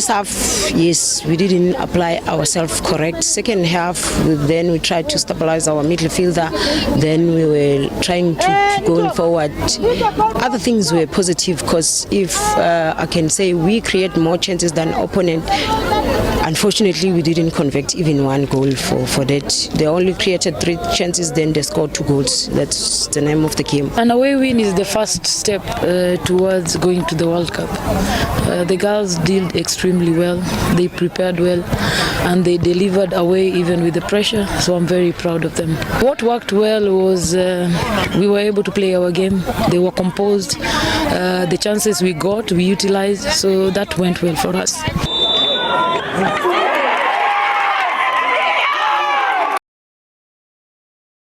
First half, yes, we didn't apply ourselves correct. Second half, then we tried to stabilize our midfielder. Then we were trying to go forward. Other things were positive because if I can say we create more chances than opponent. Unfortunately, we didn't convert even one goal for that. They only created 3 chances, then they scored 2 goals. That's the name of the game. An away win is the first step towards going to the World Cup. The girls did extremely well. They prepared well and they delivered away even with the pressure. So I'm very proud of them. What worked well was we were able to play our game. They were composed. The chances we got, we utilized. So that went well for us.